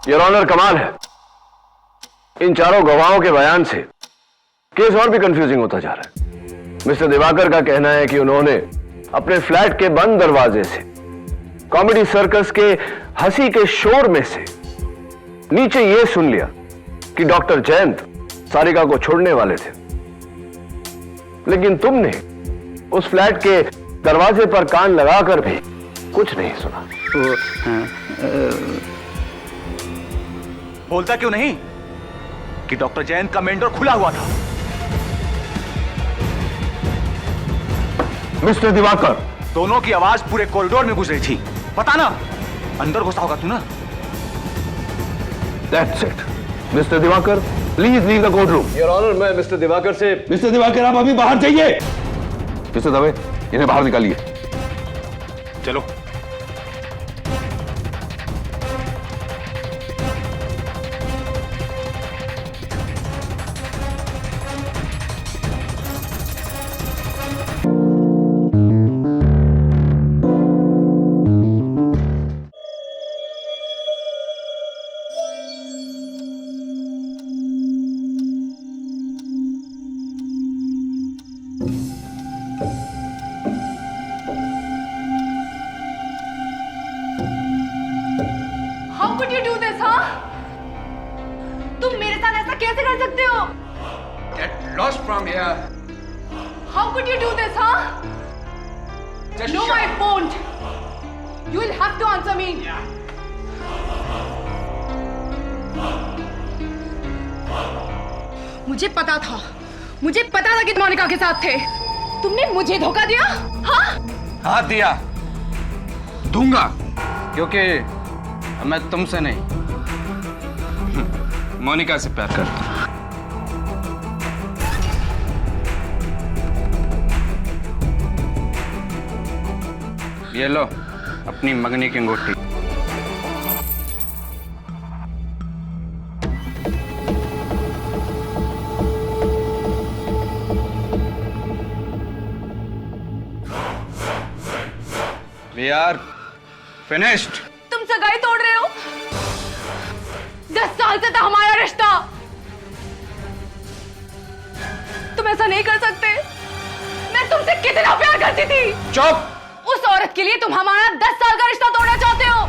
Your honour, कमाल है, इन चारों गवाहों के बयान से केस और भी कंफ्यूजिंग होता जा रहा है। मिस्टर दिवाकर का कहना है कि उन्होंने अपने फ्लैट के बंद दरवाजे से कॉमेडी सर्कस के हंसी के शोर में से नीचे यह सुन लिया कि डॉक्टर जयंत सारिका को छोड़ने वाले थे, लेकिन तुमने उस फ्लैट के दरवाजे पर कान लगाकर भी कुछ नहीं सुना। बोलता क्यों नहीं कि डॉक्टर जयंत का मेन डोर खुला हुआ था? मिस्टर दिवाकर, दोनों की आवाज पूरे कॉरिडोर में गुजरी थी। पता ना अंदर घुसा होगा तू ना। That's it. Mister Diwakar, please leave the court room. Your honour, मैं मिस्टर दिवाकर से। मिस्टर दिवाकर, आप अभी बाहर जाइए। मिस्टर दवे, इन्हें बाहर निकालिए। चलो। How could you do this, हाँ? तुम मेरे साथ ऐसा कैसे कर सकते हो? Get lost from here. How could you do this, हाँ? Just No, shut I up. won't. You will have to answer me. मुझे पता था कि तुम मोनिका के साथ थे। तुमने मुझे धोखा दिया, हाँ? हाँ दिया, दूंगा, क्योंकि मैं तुमसे नहीं मोनिका से प्यार करता हूं। ये लो अपनी मंगनी की अंगूठी। We are finished. तुम सगाई तोड़ रहे हो? 10 साल से था हमारा रिश्ता। तुम ऐसा नहीं कर सकते। मैं तुमसे कितना प्यार करती थी। चुप। उस औरत के लिए तुम हमारा 10 साल का रिश्ता तोड़ना चाहते हो।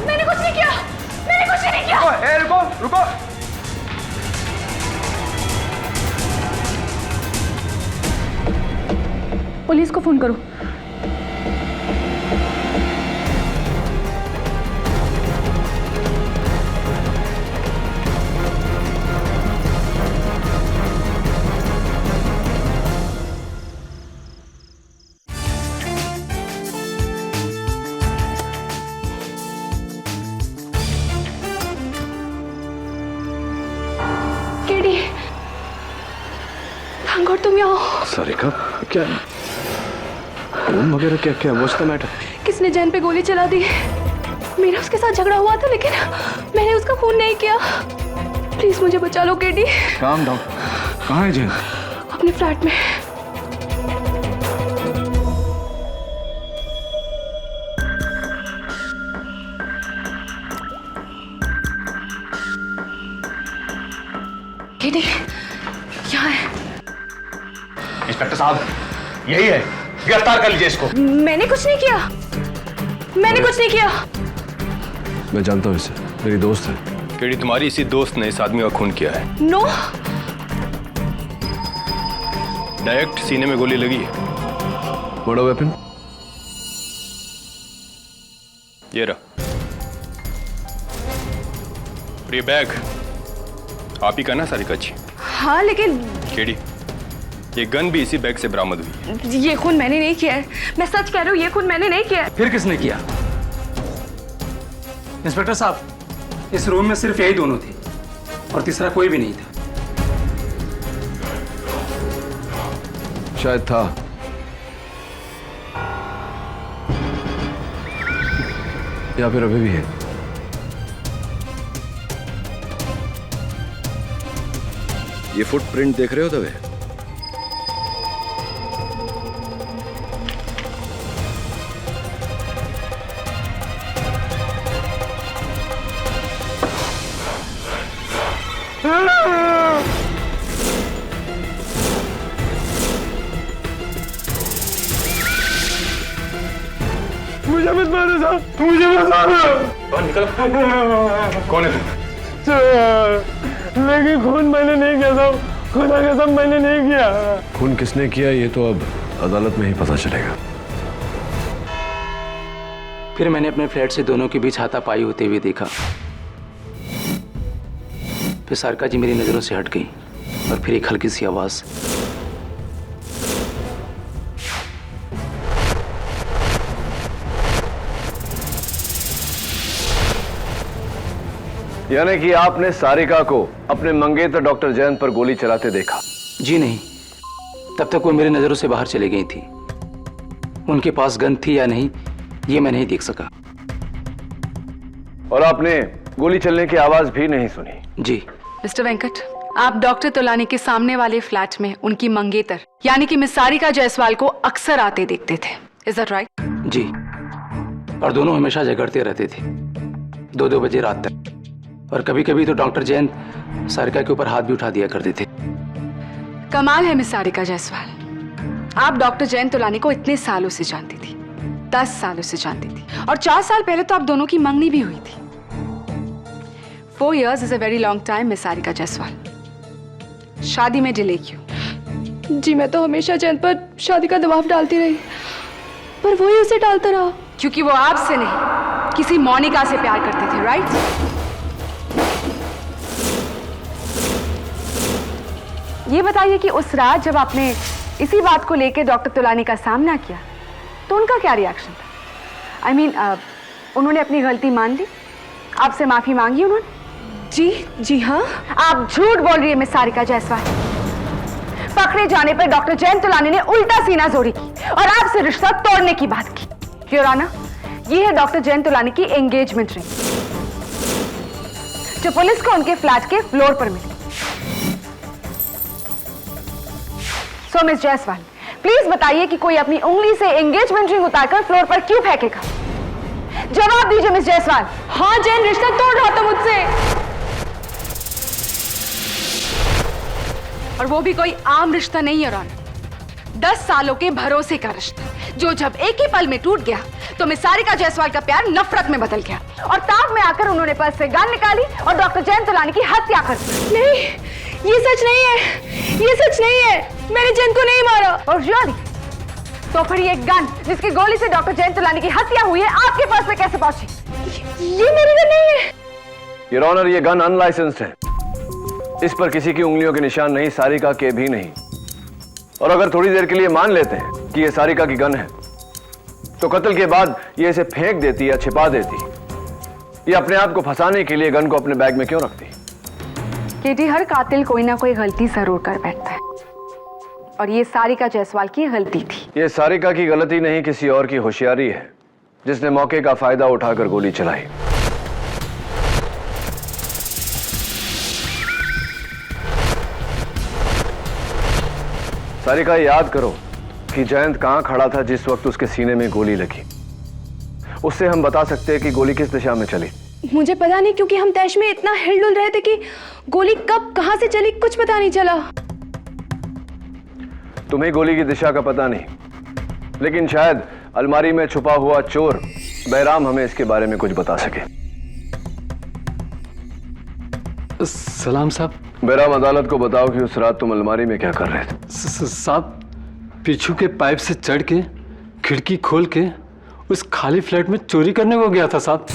मैंने कुछ नहीं किया। रुको, रुको। पुलिस को फोन करो। केडी, थैंक गॉड तुम यहाँ हो। सारिका, क्या खून वगैरह क्या क्या व्हाट्स द मैटर? किसने जैन पे गोली चला दी? मेरा उसके साथ झगड़ा हुआ था, लेकिन मैंने उसका खून नहीं किया। प्लीज मुझे बचा लो केडी। Calm down. कहाँ है जैन? अपने फ्लैट में। केटी क्या है? इंस्पेक्टर साहब, यही है, गिरफ्तार कर लीजिए इसको। मैंने कुछ नहीं किया, मैंने कुछ नहीं किया। मैं जानता हूँ इसे, मेरी दोस्त है। केडी, तुम्हारी इसी दोस्त ने इस आदमी का खून किया है। नो, डायरेक्ट सीने में गोली लगी है। बड़ा वेपन? ये रहा। और ये बैग आप ही का ना सारिका जी? हाँ लेकिन केडी, ये गन भी इसी बैग से बरामद हुई है। ये खून मैंने नहीं किया है, मैं सच कह रही हूँ, ये खून मैंने नहीं किया है। फिर किसने किया? इंस्पेक्टर साहब, इस रूम में सिर्फ यही दोनों थे और तीसरा कोई भी नहीं था। शायद था। या फिर अभी भी है। ये फुटप्रिंट देख रहे हो दवे? मुझे मत मारो साहब, मुझे मत मारो। निकल। कौन है तू? लेकिन खून मैंने नहीं किया साहब, खुदा कसम मैंने नहीं किया। खून किसने किया ये तो अब अदालत में ही पता चलेगा। फिर मैंने अपने फ्लैट से दोनों के बीच हाथापाई होते हुए देखा। फिर सारिका जी मेरी नजरों से हट गई और फिर एक हल्की सी आवाज। यानी कि आपने सारिका को अपने मंगेतर डॉक्टर जयंत पर गोली चलाते देखा? जी नहीं, तब तक वो मेरी नजरों से बाहर चली गई थी। उनके पास गन थी या नहीं ये मैं नहीं देख सका। और आपने गोली चलने की आवाज भी नहीं सुनी? जी। मिस्टर वेंकट, आप डॉक्टर तोलानी के सामने वाले फ्लैट में उनकी मंगेतर यानी कि मिस सारिका जायसवाल को अक्सर आते देखते थे, इज दैट राइट? जी, और दोनों हमेशा झगड़ते रहते थे 2-2 बजे रात तक। और कभी कभी तो डॉक्टर जयंत सारिका के ऊपर हाथ भी उठा दिया करते थे। कमाल है मिस सारिका जायसवाल, आप डॉक्टर जयंत तोलानी को इतने सालों से जानती थी, 10 सालों से जानती थी, और 4 साल पहले तो आप दोनों की मंगनी भी हुई थी। 4 years is a very long time, miss Sarika Jaiswal. शादी में डिले क्यों? जी मैं तो हमेशा जयंत पर शादी का दबाव डालती रही, पर वही उसे डालता रहा। क्योंकि वो आपसे नहीं किसी मोनिका से प्यार करते थे, राइट? ये बताइए कि उस रात जब आपने इसी बात को लेकर डॉक्टर तोलानी का सामना किया तो उनका क्या रिएक्शन था? आई मीन उन्होंने अपनी गलती मान ली, आपसे माफी मांगी उन्होंने? जी हाँ। आप झूठ बोल रही है मिस सारिका जायसवाल। पकड़े जाने पर डॉक्टर जयंत तोलानी ने उल्टा सीना जोड़ी की और आपसे रिश्ता तोड़ने की बात की। योर ऑनर, ये है डॉक्टर जयंत तोलानी की एंगेजमेंट रिंग जो पुलिस को उनके फ्लैट के फ्लोर पर मिली। सो मिस जायसवाल, प्लीज बताइए कि कोई अपनी उंगली से एंगेजमेंट रिंग उतारकर फ्लोर पर क्यों फेंकेगा? जवाब दीजिए मिस जायसवाल। हाँ, जैन रिश्ता तोड़ रहा था मुझसे, और वो भी कोई आम रिश्ता नहीं है रॉन, 10 सालों के भरोसे का रिश्ता जो जब एक ही पल में टूट गया तो मिस सारिका जायसवाल का प्यार नफरत में बदल गया और ताक में आकर उन्होंने पर्स से गन निकाली और डॉक्टर जयंत तोलानी की हत्या कर दी। नहीं, ये सच नहीं है, ये सच नहीं है, मैंने जयंत को नहीं मारा। और रियली? तो फिर ये गन जिसकी गोली से डॉक्टर जयंत तोलानी की हत्या हुई है आपके पास में कैसे पहुंची? ये मेरी गन नहीं है। योर ऑनर, ये गन अनलाइसेंस्ड है, इस पर किसी की उंगलियों के निशान नहीं, सारिका के भी नहीं। और अगर थोड़ी देर के लिए मान लेते हैं कि ये सारिका की गन है तो कत्ल के बाद ये इसे फेंक देती या छिपा देती। ये अपने आप को फंसाने के लिए गन को अपने बैग में क्यों रखती? केटी, हर कातिल कोई ना कोई गलती जरूर कर बैठता है और ये सारिका जायसवाल की गलती थी। ये सारिका की गलती नहीं, किसी और की होशियारी है जिसने मौके का फायदा उठाकर गोली चलाई। सारिका, याद करो कि जयंत कहां खड़ा था जिस वक्त उसके सीने में गोली लगी। उससे हम बता सकते हैं कि गोली किस दिशा में चली। मुझे पता नहीं, क्योंकि हम तैश में इतना हिलडुल रहे थे कि गोली कब कहां से चली कुछ पता नहीं चला। तुम्हें गोली की दिशा का पता नहीं, लेकिन शायद अलमारी में छुपा हुआ चोर बहराम हमें इसके बारे में कुछ बता सके। सलाम साहब। बहराम, अदालत को बताओ कि उस रात तुम अलमारी में क्या कर रहे थे। साहब, पीछू के पाइप से चढ़ के खिड़की खोल के उस खाली फ्लैट में चोरी करने को गया था साहब।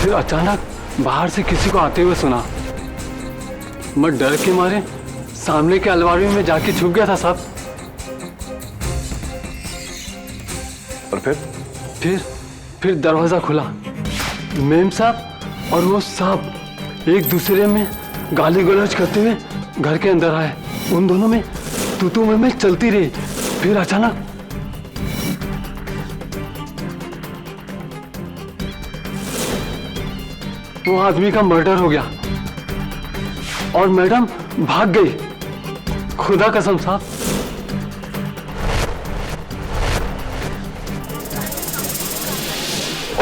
फिर अचानक बाहर से किसी को आते हुए सुना। मैं डर के मारे सामने के अलमारी में जाके छुप गया था साहब। और फिर दरवाजा खुला। मेम साहब और वो साहब एक दूसरे में गाली गलौज करते हुए घर के अंदर आए। उन दोनों में तू में चलती रही। फिर अचानक वो आदमी का मर्डर हो गया और मैडम भाग गई। खुदा कसम साहब।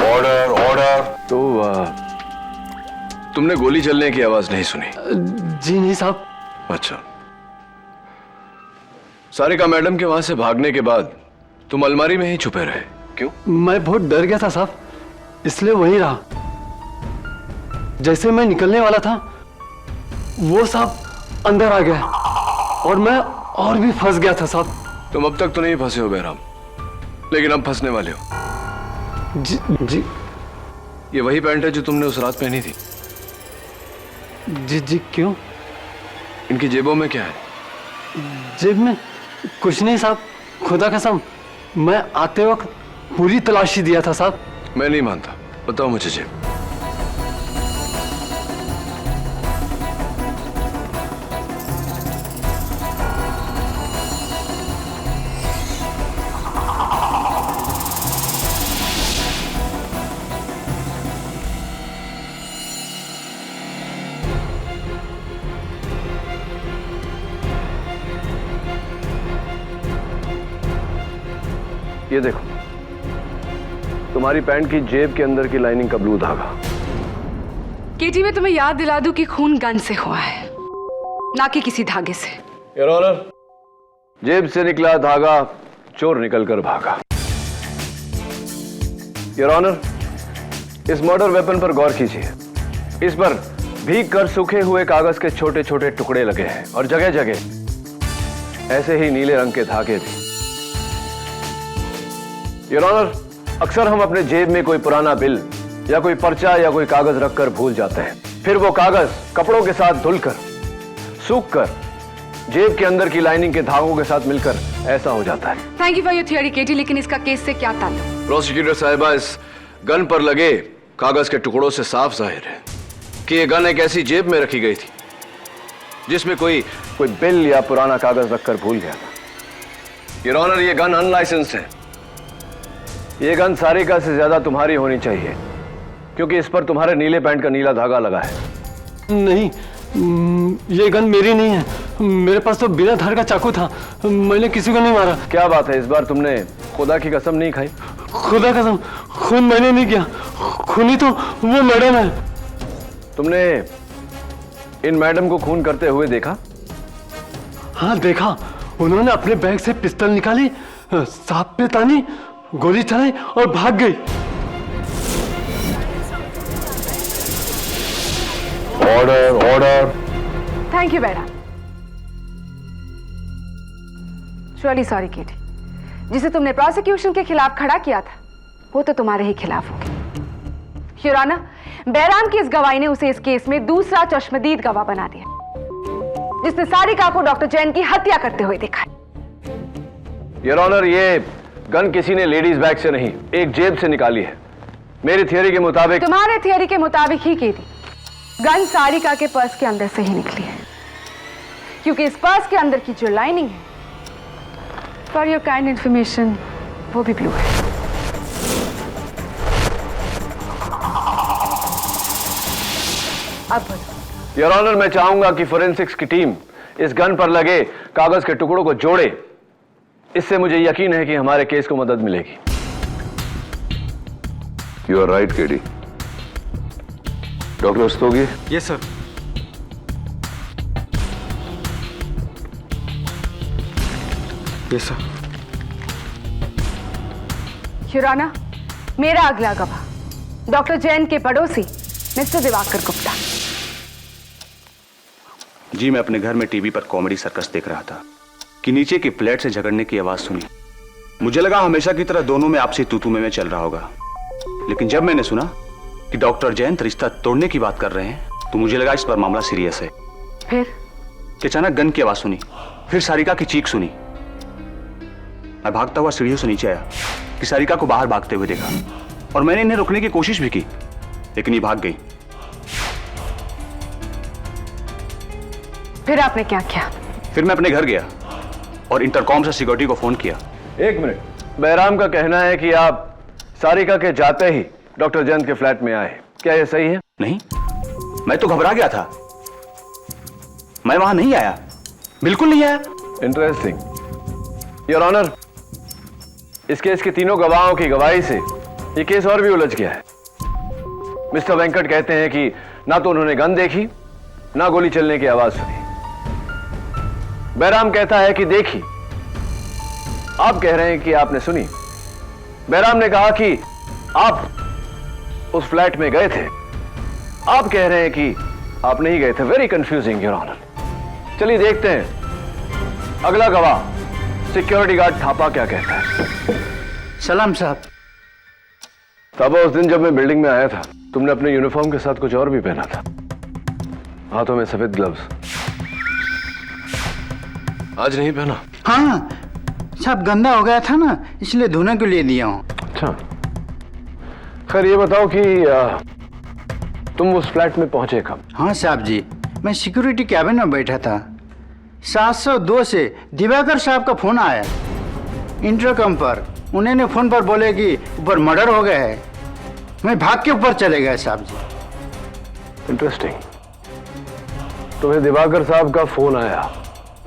Order order. तो तुमने गोली चलने की आवाज नहीं सुनी? जी नहीं साहब। अच्छा। सारिका मैडम के वहां से भागने के बाद तुम अलमारी में ही छुपे रहे, क्यों? मैं बहुत डर गया था साहब, इसलिए वहीं रहा। जैसे मैं निकलने वाला था वो साहब अंदर आ गया और मैं और भी फंस गया था साहब। तुम अब तक तो नहीं फंसे हो बहराम, लेकिन अब फंसने वाले हो। जी ये वही पैंट है जो तुमने उस रात पहनी थी? जी क्यों? इनकी जेबों में क्या है? जेब में कुछ नहीं साहब, खुदा कसम मैं आते वक्त पूरी तलाशी दिया था साहब। मैं नहीं मानता, बताओ मुझे जेब। ये देखो, तुम्हारी पैंट की जेब के अंदर की लाइनिंग का ब्लू धागा। केटी, मैं तुम्हें याद दिला दूं कि खून गन से हुआ है, ना कि किसी धागे से। योर ऑनर, जेब से निकला धागा चोर निकलकर भागा। योर ऑनर, इस मर्डर वेपन पर गौर कीजिए। इस पर भीग कर सूखे हुए कागज के छोटे छोटे टुकड़े लगे हैं और जगह जगह ऐसे ही नीले रंग के धागे भी। योर ऑनर, अक्सर हम अपने जेब में कोई पुराना बिल या कोई पर्चा या कोई कागज रखकर भूल जाते हैं। फिर वो कागज कपड़ों के साथ धुलकर, सूखकर जेब के अंदर की लाइनिंग के धागों के साथ मिलकर ऐसा हो जाता है। Thank you for your theory KT, लेकिन इसका केस से क्या ताल्लुक? प्रोसिक्यूटर साहिबा, इस गन पर लगे कागज के टुकड़ों से साफ जाहिर है कि यह गन एक ऐसी जेब में रखी गई थी जिसमें कोई बिल या पुराना कागज रखकर भूल गया था। योर ऑनर, ये गन अनलाइसेंस है। ये गन सारिका से ज्यादा तुम्हारी होनी चाहिए, क्योंकि इस पर तुम्हारे नीले पैंट का नीला धागा लगा है। नहीं, ये गन मेरी नहीं है। मेरे पास तो बिना धार का चाकू था, मैंने किसी को नहीं मारा। क्या बात है, इस बार तुमने खुदा की कसम नहीं खाई? खुदा कसम, खून मैंने नहीं किया। खूनी तो वो मैडम है। तुमने इन मैडम को खून करते हुए देखा? हाँ देखा। उन्होंने अपने बैग से पिस्तौल निकाली, सांप पे तानी, गोली चलाई और भाग गई। Order order. थैंक यू बेटा। श्योरली सॉरी केटी, जिसे तुमने प्रोसिक्यूशन के खिलाफ खड़ा किया था वो तो तुम्हारे ही खिलाफ हो गया। योर ऑनर, बहराम की इस गवाही ने उसे इस केस में दूसरा चश्मदीद गवाह बना दिया, जिसने सारिका को डॉक्टर जैन की हत्या करते हुए देखा। योर ऑनर, ये गन किसी ने लेडीज बैग से नहीं, एक जेब से निकाली है। मेरी थियरी के मुताबिक। तुम्हारे थियरी के मुताबिक ही केटी, गन सारिका के पर्स के अंदर से ही निकली है, क्योंकि इस पर्स के अंदर की जो लाइनिंग है, फॉर योर काइंड इंफॉर्मेशन, वो भी ब्लू है। अब योर ऑनर, मैं चाहूंगा कि फोरेंसिक्स की टीम इस गन पर लगे कागज के टुकड़ों को जोड़े इससे मुझे यकीन है कि हमारे केस को मदद मिलेगी। You are right KD. Doctor Rastogi, yes sir. Yes sir. Your honour, मेरा अगला गवाह डॉक्टर जैन के पड़ोसी मिस्टर दिवाकर गुप्ता। जी, मैं अपने घर में टीवी पर कॉमेडी सर्कस देख रहा था कि नीचे की फ्लैट से झगड़ने की आवाज सुनी। मुझे लगा हमेशा की तरह दोनों में आपसी तू-तू में चल रहा होगा, लेकिन जब मैंने सुना कि डॉक्टर जयंत रिश्ता तोड़ने की बात कर रहे हैं तो मुझे लगा इस पर मामला सीरियस है। फिर कि अचानक गन की आवाज सुनी, फिर सारिका की चीख सुनी। मैं भागता हुआ सीढ़ियों से नीचे आया कि सारिका को बाहर भागते हुए देखा और मैंने इन्हें रोकने की कोशिश भी की, लेकिन ये भाग गई। फिर आपने क्या किया? फिर मैं अपने घर गया और इंटरकॉम से सिक्योरिटी को फोन किया। एक मिनट, बहराम का कहना है कि आप सारिका के जाते ही डॉक्टर जयंत के फ्लैट में आए, क्या यह सही है? नहीं, मैं तो घबरा गया था, मैं वहां नहीं आया, बिल्कुल नहीं आया। इंटरेस्टिंग योर ऑनर, इस केस के तीनों गवाहों की गवाही से ये केस और भी उलझ गया है। मिस्टर वेंकट कहते हैं कि ना तो उन्होंने गन देखी, ना गोली चलने की आवाज सुनी। बहराम कहता है कि देखी। आप कह रहे हैं कि आपने सुनी। बहराम ने कहा कि आप उस फ्लैट में गए थे, आप कह रहे हैं कि आप नहीं गए थे। Very confusing your honour. चलिए देखते हैं अगला गवाह सिक्योरिटी गार्ड थापा क्या कहता है। सलाम साहब। थापा, उस दिन जब मैं बिल्डिंग में आया था तुमने अपने यूनिफॉर्म के साथ कुछ और भी पहना था, हाथों में सफेद ग्लव्स। आज नहीं पहना? हाँ साहब, गंदा हो गया था ना, इसलिए धोने के लिए दिया हूँ। अच्छा, खैर ये बताओ कि तुम उस फ्लैट में पहुंचे कब? हाँ साहब जी, मैं सिक्योरिटी कैबिन में बैठा था। 702 से दिवाकर साहब का फोन आया इंटरकम पर। उन्होंने फोन पर बोले कि ऊपर मर्डर हो गया है। मैं भाग के ऊपर चले गए साहब जी। इंटरेस्टिंग। तुम्हें दिवाकर साहब का फोन आया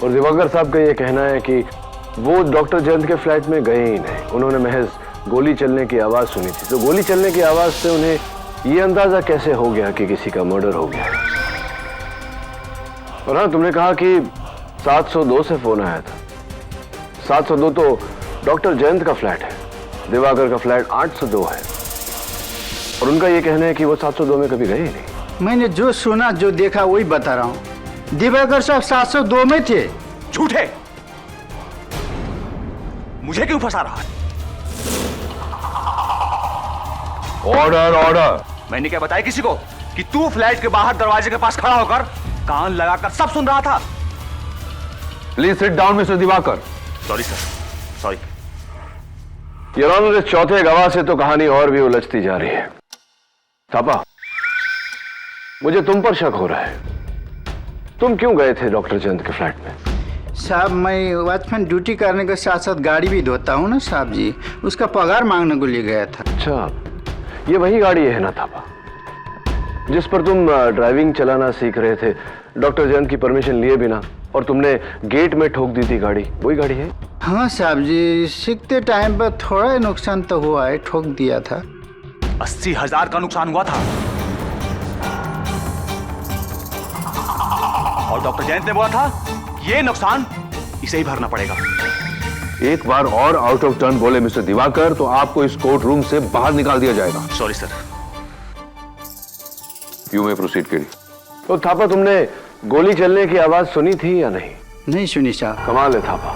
और दिवाकर साहब का यह कहना है कि वो डॉक्टर जयंत के फ्लैट में गए ही नहीं, उन्होंने महज गोली चलने की आवाज सुनी थी। तो गोली चलने की आवाज से उन्हें ये अंदाजा कैसे हो गया कि किसी का मर्डर हो गया? और हाँ, तुमने कहा कि 702 से फोन आया था। 702 तो डॉक्टर जयंत का फ्लैट है, दिवाकर का फ्लैट 802 है, और उनका ये कहना है कि वो 702 में कभी गए ही नहीं। मैंने जो सुना जो देखा वही बता रहा हूँ। दिवाकर साहब 702 में थे। झूठे, मुझे क्यों फंसा रहा है? Order order. मैंने क्या बताया किसी को कि तू फ्लैट के बाहर दरवाजे के पास खड़ा होकर कान लगाकर सब सुन रहा था? Please sit down mister Diwakar. Sorry sir, sorry. Your honour, इस चौथे गवाह से तो कहानी और भी उलझती जा रही है। थापा, मुझे तुम पर शक हो रहा है। तुम क्यों गए थे डॉक्टर जयंत के फ्लैट में? साहब, मैं वॉचमैन ड्यूटी करने के साथ साथ गाड़ी भी धोता हूँ ना साहब जी, उसका पगार मांगने को लिए गया था। अच्छा, ये वही गाड़ी है ना थापा जिस पर तुम ड्राइविंग चलाना सीख रहे थे डॉक्टर जयंत की परमिशन लिए बिना, और तुमने गेट में ठोक दी थी गाड़ी? वही गाड़ी है? हाँ साहब जी, सीखते टाइम पर थोड़ा नुकसान तो हुआ है, ठोक दिया था। 80,000 का नुकसान हुआ था और डॉक्टर जयंत ने बोला था ये नुकसान इसे ही भरना पड़ेगा। एक बार और आउट ऑफ टर्न बोले मिस्टर दिवाकर तो आपको इस कोर्ट रूम से बाहर निकाल दिया जाएगा। Sorry sir. You may proceed KD. तो थापा, तुमने गोली चलने की आवाज सुनी थी या नहीं? नहीं सुनी साहब। कमाल है थापा,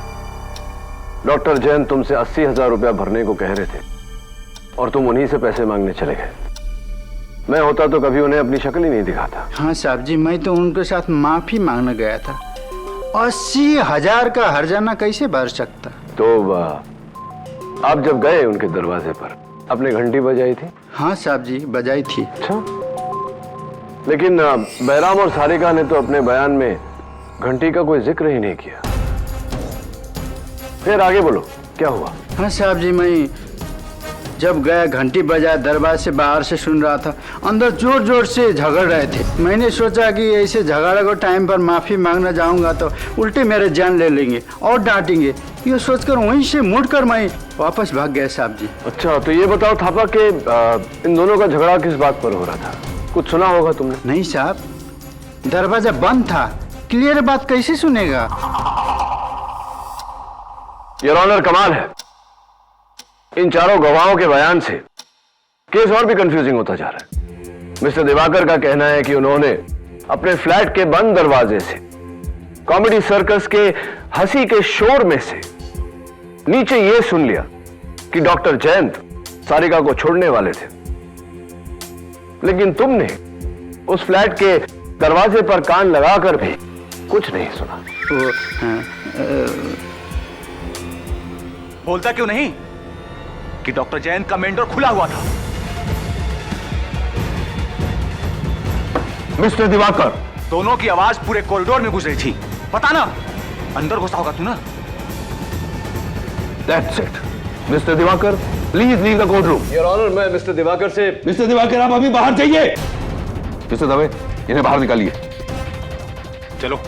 डॉक्टर जयंत तुमसे 80,000 रुपया भरने को कह रहे थे और तुम उन्हीं से पैसे मांगने चले गए। मैं होता तो कभी उन्हें अपनी शक्ल ही नहीं दिखाता। हाँ साहब जी, मैं तो उनके साथ माफी मांगने गया था। 80,000 का हर्जाना कैसे भर सकता? तो आप जब गए उनके दरवाजे पर अपने घंटी बजाई थी? हाँ साहब जी, बजाई थी। अच्छा, लेकिन बहराम और सारिका ने तो अपने बयान में घंटी का कोई जिक्र ही नहीं किया। फिर आगे बोलो, क्या हुआ? हाँ साहब जी, मैं जब गया घंटी बजाया, दरवाजे से बाहर से सुन रहा था, अंदर जोर जोर से झगड़ रहे थे। मैंने सोचा कि ऐसे झगड़ा को टाइम पर माफ़ी मांगना जाऊंगा तो उल्टे मेरे जान ले लेंगे और डांटेंगे। ये सोचकर वहीं से मुड़कर मैं वापस भाग गया साहब जी। अच्छा, तो ये बताओ थापा कि इन दोनों का झगड़ा किस बात पर हो रहा था? कुछ सुना होगा तुमने? नहीं साहब, दरवाजा बंद था, क्लियर बात कैसे सुनेगा? योर ऑनर, कमाल है, इन चारों गवाहों के बयान से केस और भी कंफ्यूजिंग होता जा रहा है। मिस्टर दिवाकर का कहना है कि उन्होंने अपने फ्लैट के बंद दरवाजे से कॉमेडी सर्कस के हंसी के शोर में से नीचे यह सुन लिया कि डॉक्टर जयंत सारिका को छोड़ने वाले थे, लेकिन तुमने उस फ्लैट के दरवाजे पर कान लगाकर भी कुछ नहीं सुना। बोलता क्यों नहीं कि डॉक्टर जयंत का मेन डोर खुला हुआ था? मिस्टर दिवाकर, दोनों की आवाज पूरे कॉरिडोर में गुजरी थी। पता ना अंदर घुसा होगा तू ना। That's it. Mister Diwakar, please leave the court room. Your honour, मैं मिस्टर दिवाकर से मिस्टर दिवाकर, आप अभी बाहर जाइए। मिस्टर दवे, इन्हें बाहर निकालिए। चलो।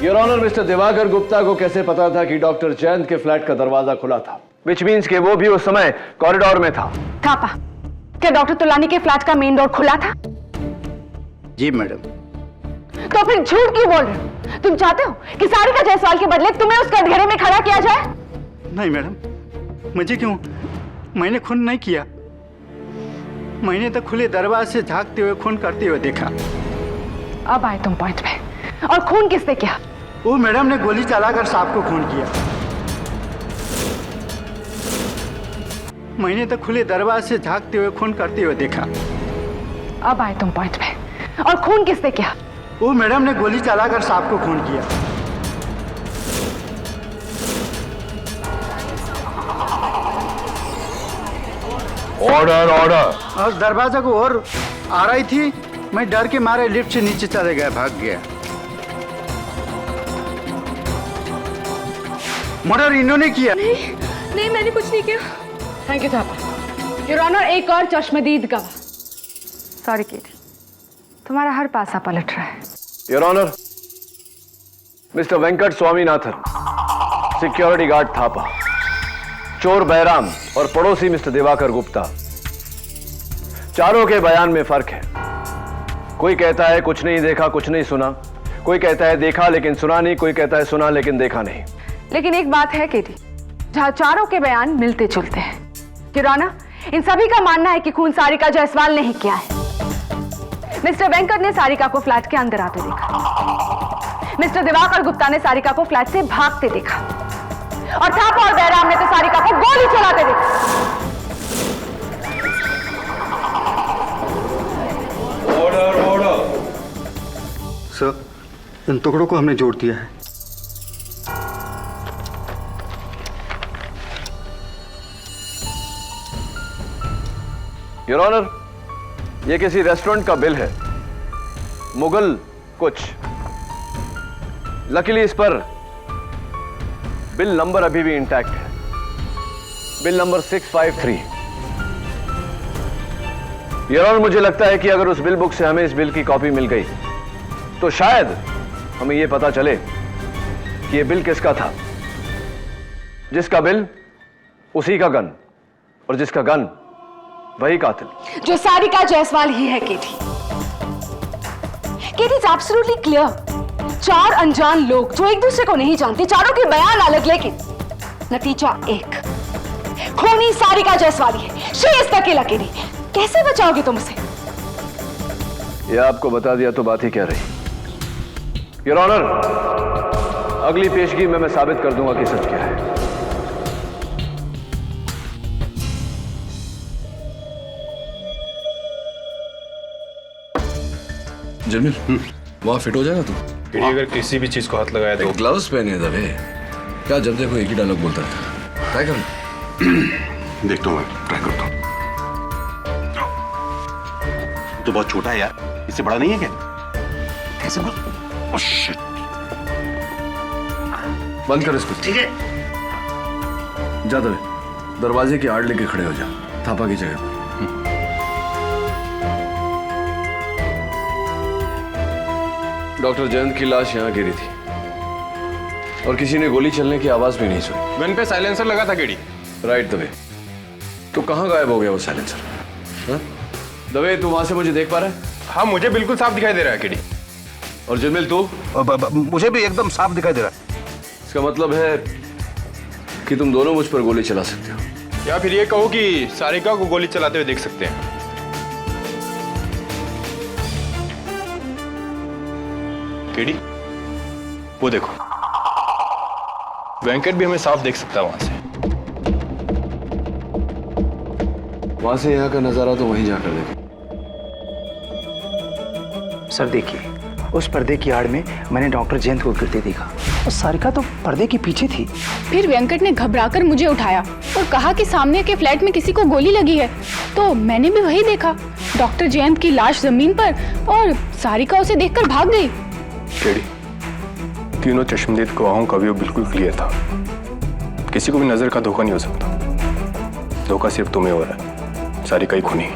Your honour, mister Diwakar Gupta को कैसे पता था कि डॉक्टर जयंत के फ्लैट का दरवाजा खुला था? विच मीन्स कि वो भी उस समय कॉरिडोर में था। थापा, क्या डॉक्टर तुलानी के फ्लैट का मेन डोर खुला था? जी मैडम। तो फिर झूठ क्यों बोल रहे हो? तुम चाहते हो कि सारिका जायसवाल के बदले तुम्हें उस कटघरे में खड़ा किया जाए? नहीं मैडम, मुझे क्यों? मैंने खून नहीं किया। मैंने तो खुले दरवाजे से झांकते हुए खून करते हुए देखा। अब आए तुम पॉइंट पे। और खून किसने किया? वो मैडम ने गोली चलाकर सांप को खून किया। मैंने तो खुले दरवाजे से झांकते हुए खून करते हुए देखा। अब आए तुम पॉइंट पे। और खून किसने किया? वो मैडम ने गोली चलाकर सांप को खून किया। Order, order. और दरवाजा को और आ रही थी, मैं डर के मारे लिफ्ट से नीचे चले गया, भाग गया। मर्डर इन्होंने किया। नहीं मैंने कुछ नहीं किया। Thank you Thapa. Your honour, एक और चश्मदीद गवाह। सॉरी केटी, तुम्हारा हर पासा पलट रहा है। Your honour, mister Venkat Swaminathan, security guard Thapa, चोर बैराम और पड़ोसी मिस्टर दिवाकर गुप्ता, चारों के बयान में फर्क है। कोई कहता है कुछ नहीं देखा, कुछ नहीं सुना। कोई कहता है देखा लेकिन सुना नहीं। कोई कहता है सुना लेकिन देखा नहीं। लेकिन एक बात है केटी, जहां चारों के बयान मिलते जुलते हैं। योर ऑनर, इन सभी का मानना है कि खून सारिका जायसवाल ने ही किया है। मिस्टर वेंकट ने सारिका को फ्लैट के अंदर आते देखा। मिस्टर दिवाकर गुप्ता ने सारिका को फ्लैट से भागते देखा। और थापा और बैराम ने तो सारिका को गोली चलाते देखा। Order, order. सर, इन टुकड़ों को हमने जोड़ दिया है। योर ऑनर, ये किसी रेस्टोरेंट का बिल है, मुगल कुछ। लकीली इस पर बिल नंबर अभी भी इंटैक्ट है, बिल नंबर 653। योर ऑनर, मुझे लगता है कि अगर उस बिल बुक से हमें इस बिल की कॉपी मिल गई तो शायद हमें यह पता चले कि यह बिल किसका था। जिसका बिल उसी का गन, और जिसका गन वही कातिल, जो सारिका जायसवाल ही है। केटी, केटी इज एब्सोल्युटली क्लियर। चार अनजान लोग जो एक दूसरे को नहीं जानते, चारों के बयान अलग, लेकिन नतीजा एक। खूनी सारिका जायसवाल है। She is the killer. KT, कैसे बचाओगे तुम उसे? यह आपको बता दिया तो बात ही क्या रही। योर ऑनर, अगली पेशगी में मैं साबित कर दूंगा कि सच क्या है। जमील, वहाँ फिट हो जाएगा तू? अगर किसी भी चीज को हाथ लगाया तो ग्लव्स पहने दबे। क्या जब देखो एक ही डायलॉग बोलता था। ट्राई करना। देखता हूँ, ट्राई करता हूँ। तो बहुत छोटा है यार, इससे बड़ा नहीं है क्या? कैसे बोल? Oh shit. बंद कर इसको। ठीक है। जा दबे, दरवाजे की आड़ लेके खड़े हो जा, थापा की जगह। डॉक्टर जयंत की लाश यहाँ गिरी थी और किसी ने गोली चलने की आवाज भी नहीं सुनी। गन पे साइलेंसर लगा था केडी। राइट दबे, तो कहाँ गायब हो गया वो साइलेंसर? हाँ? दबे तू वहां से मुझे देख पा रहा है? हाँ मुझे बिल्कुल साफ दिखाई दे रहा है केडी। और जिनमिल तू? मुझे भी एकदम साफ दिखाई दे रहा है। इसका मतलब है कि तुम दोनों मुझ पर गोली चला सकते हो, या फिर ये कहो कि सारिका को गोली चलाते हुए देख सकते हैं। केडी वो देखो, वेंकट भी हमें साफ देख सकता है वहां से। वहां से यहाँ का नजारा तो वहीं जाकर देखो। सर देखिए, उस पर्दे की आड़ में मैंने डॉक्टर जयंत को गिरते देखा और सारिका तो पर्दे के पीछे थी। फिर वेंकट ने घबराकर मुझे उठाया और कहा कि सामने के फ्लैट में किसी को गोली लगी है, तो मैंने भी वही देखा, डॉक्टर जयंत की लाश जमीन पर और सारिका उसे देखकर भाग गई। केडी, तीनों चश्मदीद गवाहों का व्यू बिल्कुल क्लियर था। किसी को भी नजर का धोखा नहीं हो सकता। धोखा सिर्फ तुम्हें हो रहा है, सारिका ही खूनी।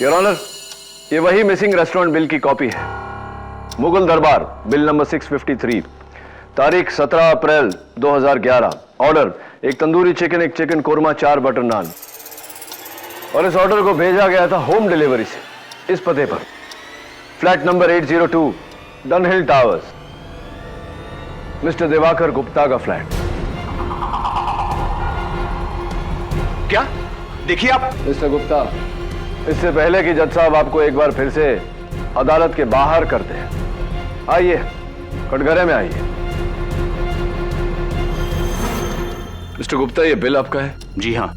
योर ऑनर, ये वही मिसिंग रेस्टोरेंट बिल की कॉपी है। मुगल दरबार, बिल नंबर 653, तारीख 17 अप्रैल 2011। ऑर्डर, एक तंदूरी चिकन, एक चिकन कोरमा, 4 बटर नान। और इस ऑर्डर को भेजा गया था होम डिलीवरी से, इस पते पर, flat number 802, Dunhill towers, mister Diwakar Gupta का फ्लैट। क्या? देखिए आप। मिस्टर गुप्ता, इससे पहले कि जज साहब आपको एक बार फिर से अदालत के बाहर करते हैं, आइए कटघरे में आइए। मिस्टर गुप्ता, ये बिल आपका है? जी हाँ,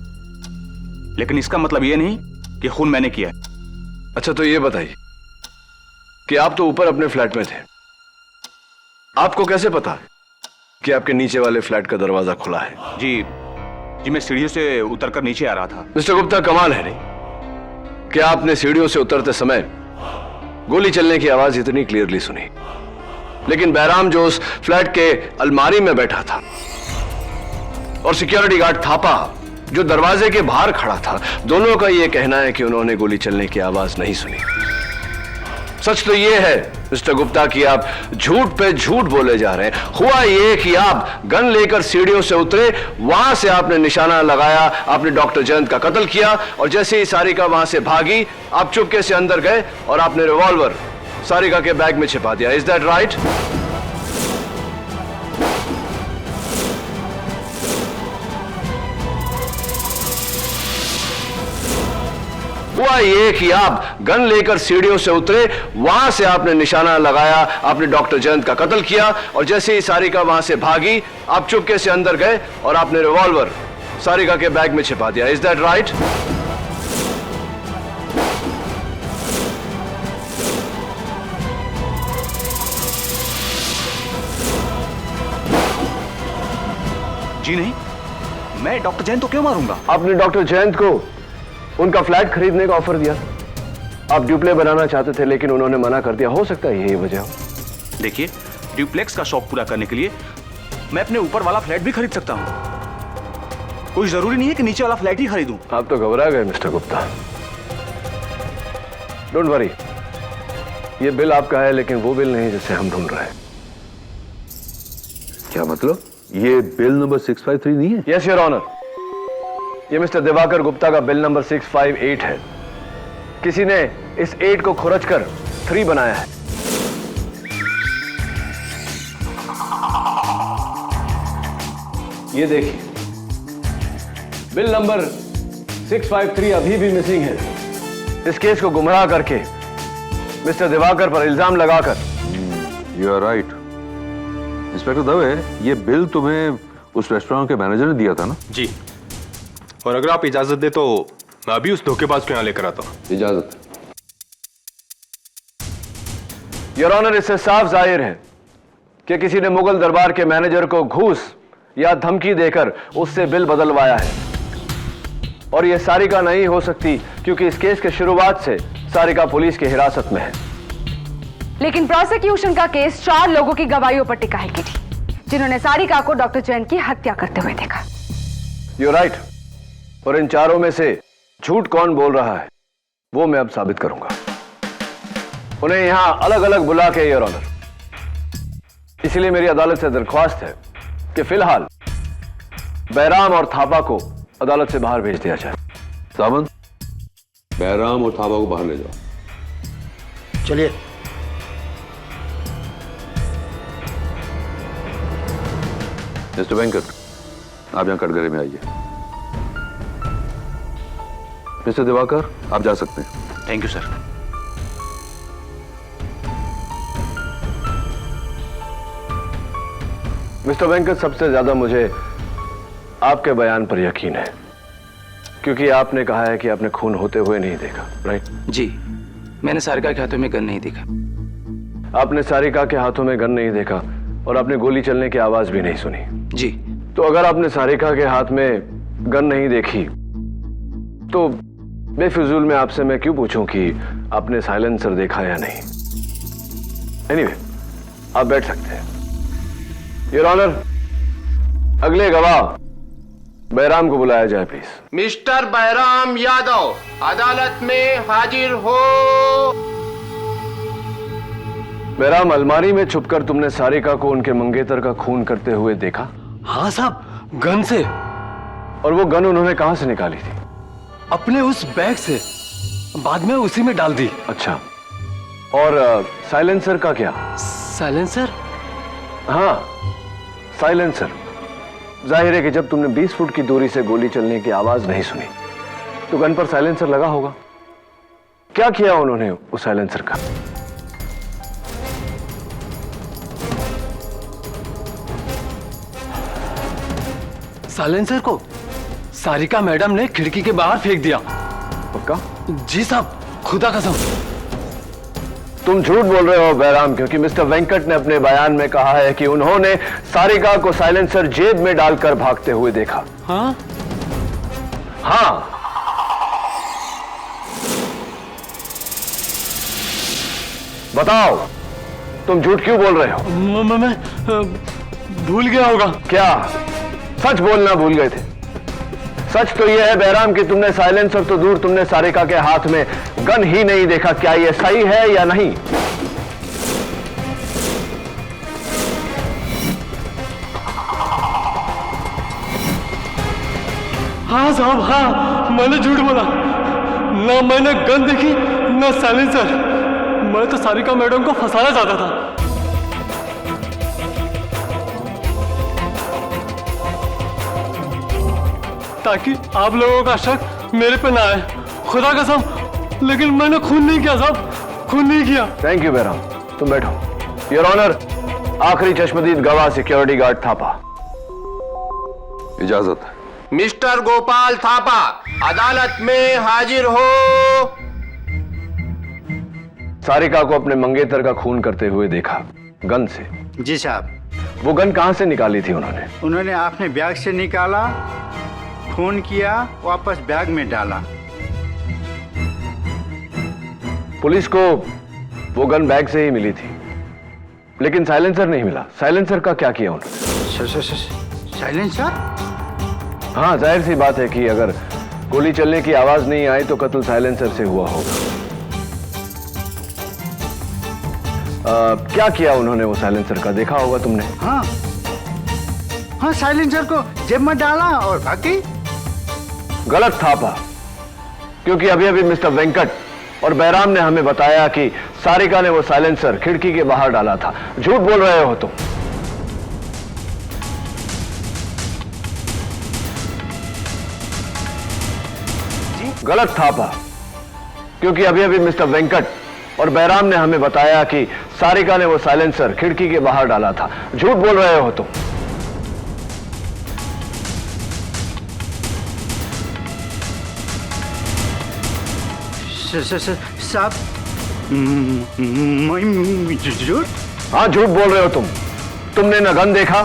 लेकिन इसका मतलब ये नहीं कि खून मैंने किया है। अच्छा तो ये बताइए कि आप तो ऊपर अपने फ्लैट में थे, आपको कैसे पता कि आपके नीचे वाले फ्लैट का दरवाजा खुला है? जी मैं सीढ़ियों से उतरकर नीचे आ रहा था। मिस्टर गुप्ता, कमाल है नहीं कि आपने सीढ़ियों से उतरते समय गोली चलने की आवाज इतनी क्लियरली सुनी, लेकिन बैराम जो उस फ्लैट के अलमारी में बैठा था और सिक्योरिटी गार्ड थापा जो दरवाजे के बाहर खड़ा था, दोनों का यह कहना है कि उन्होंने गोली चलने की आवाज नहीं सुनी। सच तो यह है मिस्टर गुप्ता कि आप झूठ पे झूठ बोले जा रहे हैं। हुआ यह कि आप गन लेकर सीढ़ियों से उतरे, वहां से आपने निशाना लगाया, आपने डॉक्टर जयंत का कत्ल किया, और जैसे ही सारिका वहां से भागी, आप चुपके से अंदर गए और आपने रिवॉल्वर सारिका के बैग में छिपा दिया। Is that right? हुआ ये कि आप गन लेकर सीढ़ियों से उतरे, वहां से आपने निशाना लगाया, आपने डॉक्टर जयंत का कत्ल किया, और जैसे ही सारिका वहां से भागी, आप चुपके से अंदर गए और आपने रिवॉल्वर सारिका के बैग में छिपा दिया। Is that right? जी नहीं, मैं डॉक्टर जयंत को क्यों मारूंगा? आपने डॉक्टर जयंत को उनका फ्लैट खरीदने का ऑफर दिया। आप ड्यूप्ले बनाना चाहते थे, लेकिन उन्होंने मना कर दिया। हो सकता है यही वजह हो। देखिए, ड्यूप्लेक्स का शौक पूरा करने के लिए मैं अपने ऊपर वाला फ्लैट भी खरीद सकता हूं। कोई जरूरी नहीं है कि नीचे वाला फ्लैट ही खरीदूं। आप तो घबरा गए मिस्टर गुप्ता। डोंट वरी, ये बिल आपका है, लेकिन वो बिल नहीं जिसे हम ढूंढ रहे हैं। क्या मतलब? ये बिल नंबर 653 नहीं है? यस योर ऑनर, ये मिस्टर दिवाकर गुप्ता का बिल नंबर 658 है। किसी ने इस 8 को खुरचकर 3 बनाया है। ये देखिए, बिल नंबर 653 अभी भी मिसिंग है। इस केस को गुमराह करके मिस्टर दिवाकर पर इल्जाम लगाकर। You are right. Inspector Dave, ये बिल तुम्हें उस रेस्टोरेंट के मैनेजर ने दिया था ना? जी, और अगर आप इजाजत दे तो मैं अभी उस धोखेबाज को यहां लेकर आता हूं। इजाजत। योर ऑनर, इससे साफ जाहिर है कि किसी ने मुगल दरबार के मैनेजर को घूस या धमकी देकर उससे बिल बदलवाया है। और यह सारिका नहीं हो सकती क्योंकि इस केस के शुरुआत से सारिका पुलिस की हिरासत में है। लेकिन प्रोसिक्यूशन का केस 4 लोगों की गवाहियों पर टिका है किटी, जिन्होंने सारिका को डॉक्टर जैन की हत्या करते हुए देखा। You right. और इन चारों में से झूठ कौन बोल रहा है वो मैं अब साबित करूंगा। उन्हें यहां अलग अलग बुला के, योर ऑनर। इसलिए मेरी अदालत से दरख्वास्त है कि फिलहाल बैराम और थापा को अदालत से बाहर भेज दिया जाए। सामंत, बैराम और थापा को बाहर ले जाओ। चलिए। मिस्टर वेंकट, आप यहां कटघरे में आइए। मिस्टर दिवाकर, आप जा सकते हैं। Thank you sir. Mister Venkat, सबसे ज्यादा मुझे आपके बयान पर यकीन है, क्योंकि आपने कहा है कि आपने खून होते हुए नहीं देखा, राइट? जी, मैंने सारिका के हाथों में गन नहीं देखा। आपने सारिका के हाथों में गन नहीं देखा और आपने गोली चलने की आवाज भी नहीं सुनी। जी। तो अगर आपने सारिका के हाथ में गन नहीं देखी तो बेफिजूल में आपसे मैं क्यों पूछूं कि आपने साइलेंसर देखा या नहीं। एनीवे, आप बैठ सकते हैं। योर ऑनर, अगले गवाह बैराम को बुलाया जाए प्लीज। मिस्टर बैराम यादव, अदालत में हाजिर हो। बैराम, अलमारी में छुपकर तुमने सारिका को उनके मंगेतर का खून करते हुए देखा? हाँ साहब, गन से। और वो गन उन्होंने कहां से निकाली थी? अपने उस बैग से, बाद में उसी में डाल दी। अच्छा, और साइलेंसर का क्या? साइलेंसर? हाँ, साइलेंसर। जाहिर है कि जब तुमने 20 फुट की दूरी से गोली चलने की आवाज नहीं सुनी तो गन पर साइलेंसर लगा होगा। क्या किया उन्होंने उस साइलेंसर का? साइलेंसर को सारिका मैडम ने खिड़की के बाहर फेंक दिया। पक्का? जी साहब, खुदा कसम। तुम झूठ बोल रहे हो बैराम, क्योंकि मिस्टर वेंकट ने अपने बयान में कहा है कि उन्होंने सारिका को साइलेंसर जेब में डालकर भागते हुए देखा। हाँ? हाँ। बताओ, तुम झूठ क्यों बोल रहे हो? मैं भूल गया होगा। क्या सच बोलना भूल गए थे? सच तो यह है बैराम कि तुमने साइलेंसर तो दूर, तुमने सारिका के हाथ में गन ही नहीं देखा। क्या यह सही है या नहीं? हाँ साहब, हाँ, मैंने झूठ बोला। ना मैंने गन देखी, ना साइलेंसर। मैं तो सारिका मैडम को फंसाना चाहता था। ताकि आप लोगों का शक मेरे पे ना आए। खुदा कसम, लेकिन मैंने खून नहीं किया साहब, खून नहीं किया। थैंक यू बैराम, तुम बैठो। योर ऑनर, आखिरी चश्मदीद गवाह सिक्योरिटी गार्ड थापा। इजाजत है। मिस्टर गोपाल थापा, अदालत में हाजिर हो। सारिका को अपने मंगेतर का खून करते हुए देखा, गन से। जी साहब। वो गन कहां से निकाली थी उन्होंने? उन्होंने अपने बैग से निकाला, खून किया, वापस बैग में डाला। पुलिस को वो गन बैग से ही मिली थी, लेकिन साइलेंसर नहीं मिला। साइलेंसर का क्या किया उन्होंने? साइलेंसर? हाँ, जाहिर सी बात है कि अगर गोली चलने की आवाज नहीं आई तो कत्ल साइलेंसर से हुआ होगा। क्या किया उन्होंने वो साइलेंसर का? देखा होगा तुमने। हाँ हाँ, साइलेंसर को जेब में डाला और भागी। गलत थापा, क्योंकि अभी अभी मिस्टर वेंकट और बैराम ने हमें बताया कि सारिका ने वो साइलेंसर खिड़की के बाहर डाला था। झूठ बोल रहे हो तुम। गलत थापा, क्योंकि अभी अभी मिस्टर वेंकट और बैराम ने हमें बताया कि सारिका ने वो साइलेंसर खिड़की के बाहर डाला था। झूठ बोल रहे हो तुम। साहब, मैं झूठ? हाँ, झूठ बोल रहे हो तुम। तुमने न गन देखा,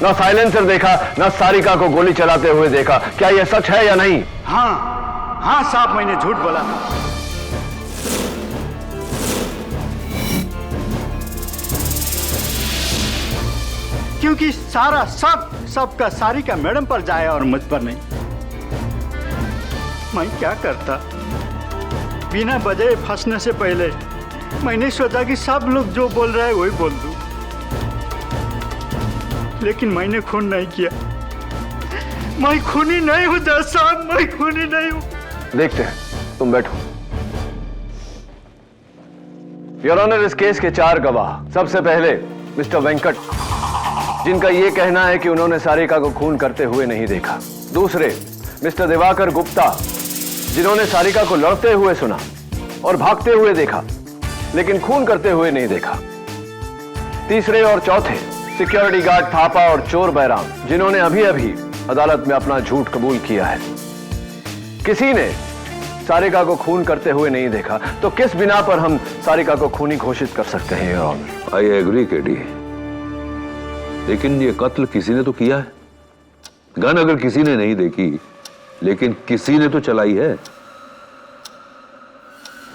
न साइलेंसर देखा, न सारिका को गोली चलाते हुए देखा। क्या यह सच है या नहीं? हाँ साहब, मैंने झूठ बोला। क्योंकि सारा सबका सारिका मैडम पर जाए और मुझ पर नहीं। मैं क्या करता, बिना वजह फंसने से पहले मैंने सोचा कि सब लोग जो बोल रहे हैं वही बोल दूं, लेकिन मैंने खून नहीं किया। मैं खूनी नहीं हूं जज साहब, मैं खूनी नहीं हूं। देखते हैं, तुम बैठो। योर ऑनर, इस केस के 4 गवाह। सबसे पहले मिस्टर वेंकट, जिनका यह कहना है कि उन्होंने सारिका को खून करते हुए नहीं देखा। दूसरे मिस्टर दिवाकर गुप्ता, जिन्होंने सारिका को लड़ते हुए सुना और भागते हुए देखा, लेकिन खून करते हुए नहीं देखा। तीसरे और चौथे सिक्योरिटी गार्ड थापा और चोर बैराम, जिन्होंने अभी अभी अदालत में अपना झूठ कबूल किया है। किसी ने सारिका को खून करते हुए नहीं देखा, तो किस बिना पर हम सारिका को खूनी घोषित कर सकते हैं your honour? I agree KD, लेकिन ये कत्ल किसी ने तो किया है। गन अगर किसी ने नहीं देखी, लेकिन किसी ने तो चलाई है।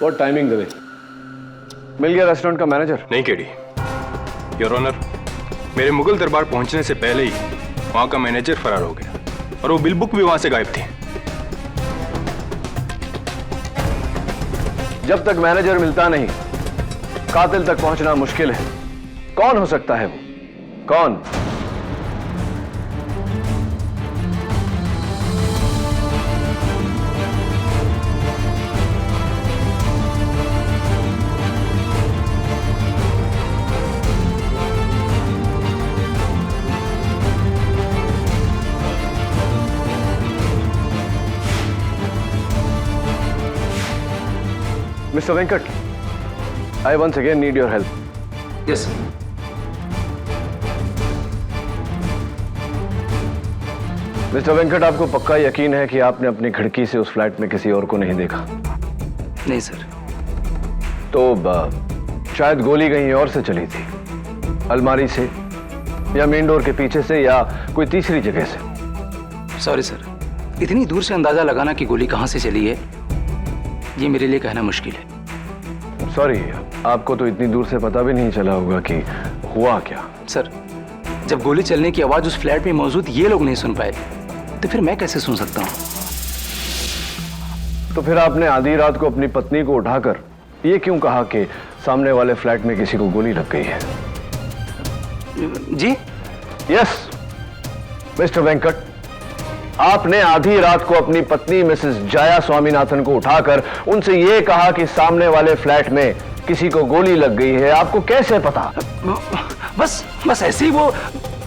What timing Dave? मिल गया रेस्टोरेंट का मैनेजर? नहीं केडी, योर ऑनर, मेरे मुगल दरबार पहुंचने से पहले ही वहां का मैनेजर फरार हो गया और वो बिल बुक भी वहां से गायब थी। जब तक मैनेजर मिलता नहीं, कातिल तक पहुंचना मुश्किल है। कौन हो सकता है वो? कौन? Mr. Venkat, I once again need your help. Yes mister Venkat, आपको पक्का यकीन है कि आपने अपनी खिड़की से उस फ्लैट में किसी और को नहीं देखा? नहीं सर। तो शायद गोली कहीं और से चली थी, अलमारी से या मेन डोर के पीछे से या कोई तीसरी जगह से। सॉरी सर, इतनी दूर से अंदाजा लगाना कि गोली कहां से चली है, ये मेरे लिए कहना मुश्किल है। सॉरी, आपको तो इतनी दूर से पता भी नहीं चला होगा कि हुआ क्या। सर, जब गोली चलने की आवाज उस फ्लैट में मौजूद ये लोग नहीं सुन पाए, तो फिर मैं कैसे सुन सकता हूं? तो फिर आपने आधी रात को अपनी पत्नी को उठाकर ये क्यों कहा कि सामने वाले फ्लैट में किसी को गोली लग गई है? जी? यस मिस्टर वेंकट, आपने आधी रात को अपनी पत्नी मिसेस जया स्वामीनाथन को उठाकर उनसे यह कहा कि सामने वाले फ्लैट में किसी को गोली लग गई है। आपको कैसे पता? बस ऐसे ही वो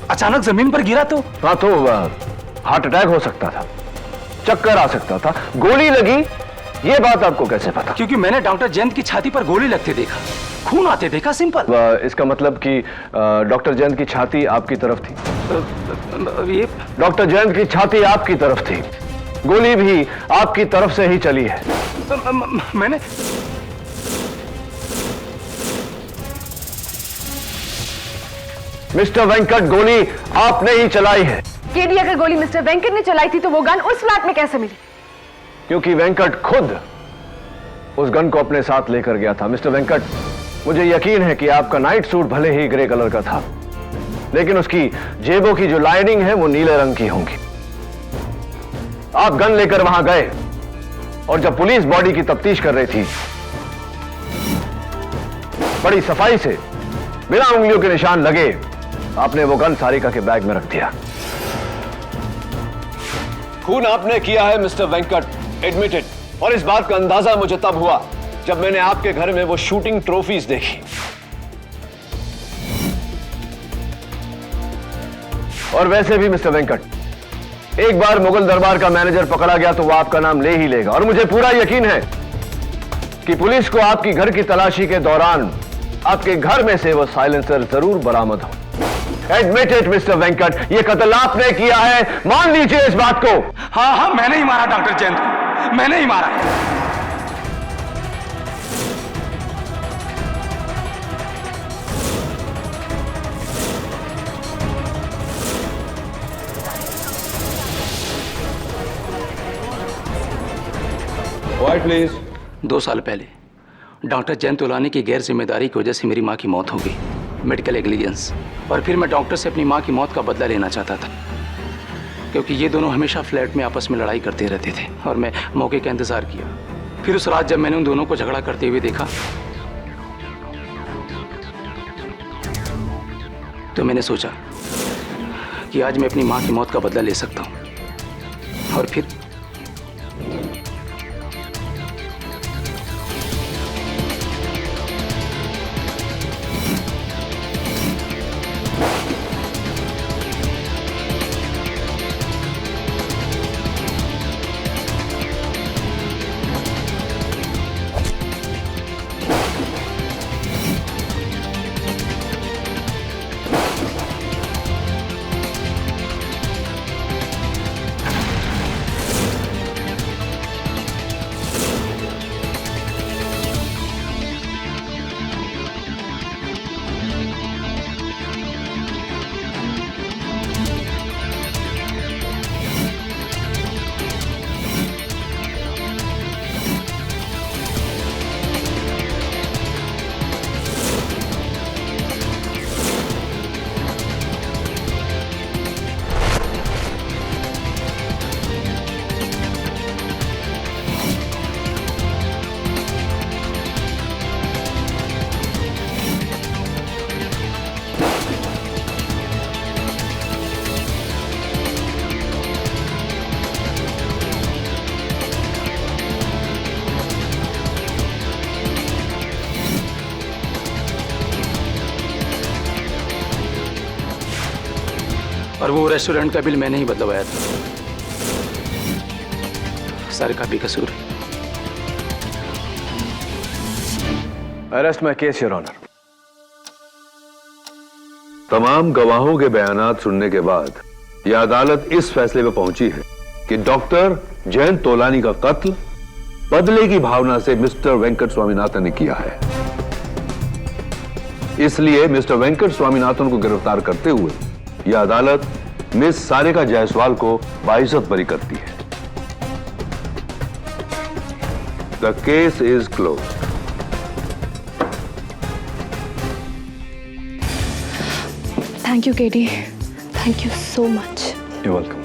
अचानक जमीन पर गिरा तो। हाँ, तो हार्ट अटैक हो सकता था, चक्कर आ सकता था, गोली लगी, ये बात आपको कैसे पता? क्योंकि मैंने डॉक्टर जयंत की छाती पर गोली लगते देखा, खून आते देखा, सिंपल। इसका मतलब कि डॉक्टर जयंत की छाती आपकी तरफ थी? ये डॉक्टर जयंत की छाती आपकी तरफ थी, गोली भी आपकी तरफ से ही चली है। मैंने मिस्टर वेंकट, गोली आपने ही चलाई है। केडी, अगर गोली मिस्टर वेंकट ने चलाई थी तो वो गन उस फ्लैट में कैसे मिली? क्योंकि वेंकट खुद उस गन को अपने साथ लेकर गया था। मिस्टर वेंकट, मुझे यकीन है कि आपका नाइट सूट भले ही ग्रे कलर का था, लेकिन उसकी जेबों की जो लाइनिंग है वो नीले रंग की होंगी। आप गन लेकर वहां गए और जब पुलिस बॉडी की तफ्तीश कर रही थी, बड़ी सफाई से बिना उंगलियों के निशान लगे आपने वो गन सारिका के बैग में रख दिया। खून आपने किया है मिस्टर वेंकट, एडमिटेड। और इस बात का अंदाजा मुझे तब हुआ जब मैंने आपके घर में वो शूटिंग ट्रॉफीज देखी। और वैसे भी मिस्टर वेंकट, एक बार मुगल दरबार का मैनेजर पकड़ा गया तो वो आपका नाम ले ही लेगा। और मुझे पूरा यकीन है कि पुलिस को आपकी घर की तलाशी के दौरान आपके घर में से वो साइलेंसर जरूर बरामद हो। एडमिट इट मिस्टर वेंकट, ये कत्ल आपने किया है, मान लीजिए इस बात को। हाँ, मैंने ही मारा डॉक्टर जयंत को, मैंने ही मारा। Quiet, please. 2 साल पहले डॉक्टर जयंत तोलानी की गैर जिम्मेदारी की वजह से मेरी माँ की मौत हो गई, मेडिकल नेग्लिजेंस। और फिर मैं डॉक्टर से अपनी माँ की मौत का बदला लेना चाहता था, क्योंकि ये दोनों हमेशा फ्लैट में आपस में लड़ाई करते रहते थे और मैं मौके का इंतजार किया। फिर उस रात जब मैंने उन दोनों को झगड़ा करते हुए देखा तो मैंने सोचा कि आज मैं अपनी माँ की मौत का बदला ले सकता हूँ। और फिर और वो रेस्टोरेंट का बिल मैंने ही बदलवाया था। सारिका भी कसूर है। Arrest my case your honour. तमाम गवाहों के बयानात सुनने के बाद यह अदालत इस फैसले पर पहुंची है कि डॉक्टर जयंत तोलानी का कत्ल बदले की भावना से मिस्टर वेंकट स्वामीनाथन ने किया है। इसलिए मिस्टर वेंकट स्वामीनाथन को गिरफ्तार करते हुए यह अदालत मिस सारिका जायसवाल को बाइज्जत बरी करती है। The case is closed. Thank you KD, thank you so much. You're welcome.